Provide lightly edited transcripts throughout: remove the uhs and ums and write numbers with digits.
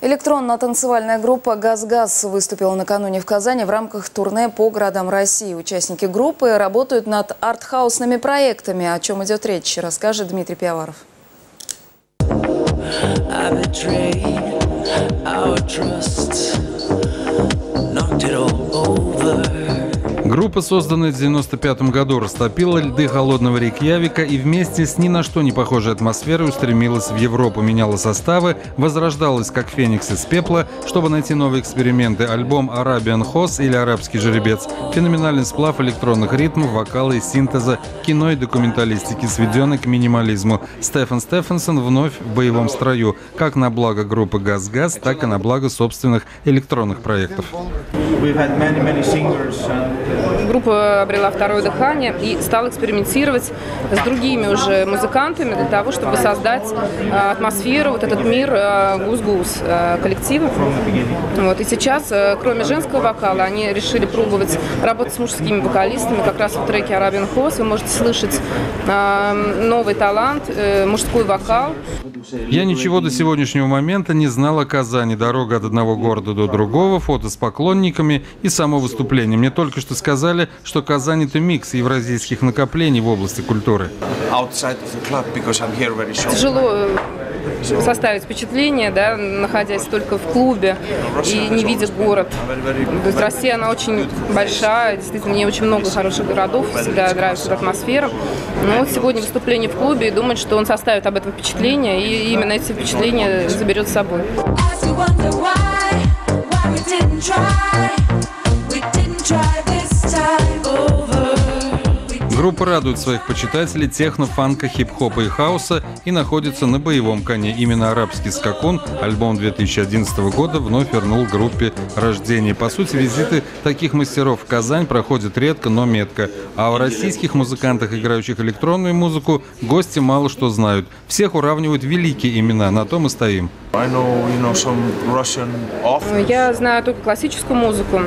Электронно-танцевальная группа «Газ-Газ» выступила накануне в Казани в рамках турне по городам России. Участники группы работают над артхаусными проектами. О чем идет речь, расскажет Дмитрий Пиаваров. Группа, созданная в 1995 году, растопила льды холодного Рейкьявика и вместе с ни на что не похожей атмосферой устремилась в Европу, меняла составы, возрождалась как феникс из пепла, чтобы найти новые эксперименты. Альбом «Arabian Horse» или «Арабский жеребец» – феноменальный сплав электронных ритмов, вокала и синтеза, кино и документалистики, сведенный к минимализму. Стефан Стефансон вновь в боевом строю, как на благо группы «Газ-Газ», так и на благо собственных электронных проектов. Группа обрела второе дыхание и стала экспериментировать с другими уже музыкантами для того, чтобы создать атмосферу, вот этот мир гус-гус коллектива. Вот. И сейчас, кроме женского вокала, они решили пробовать работать с мужскими вокалистами. Как раз в треке «Arabian Horse» вы можете слышать новый талант, мужской вокал. Я ничего до сегодняшнего момента не знал о Казани. Дорога от одного города до другого, фото с поклонниками и само выступление. Мне только что сказали, что Казань – это микс евразийских накоплений в области культуры. Тяжело составить впечатление, да, находясь только в клубе и не видя город. То есть Россия, она очень большая, действительно, мне очень много хороших городов, всегда нравится эта атмосфера. Но вот сегодня выступление в клубе, и думает, что он составит об этом впечатление, и именно эти впечатления заберет с собой. Группа радует своих почитателей техно, фанка, хип-хопа и хаоса и находится на боевом коне. Именно «Арабский скакун», альбом 2011 года, вновь вернул группе рождение. По сути, визиты таких мастеров в Казань проходят редко, но метко. А о российских музыкантах, играющих электронную музыку, гости мало что знают. Всех уравнивают великие имена, на том и стоим. Я знаю только классическую музыку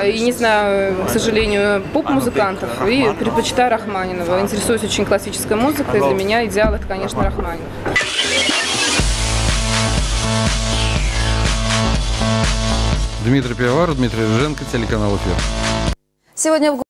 и не знаю, к сожалению, поп-музыкантов, и предпочитаю Рахманинова. Интересуюсь очень классической музыкой, для меня идеал – это, конечно, Рахманинов. Дмитрий Пиаваров, Дмитрий Рыженко, телеканал «Эфир». Сегодня в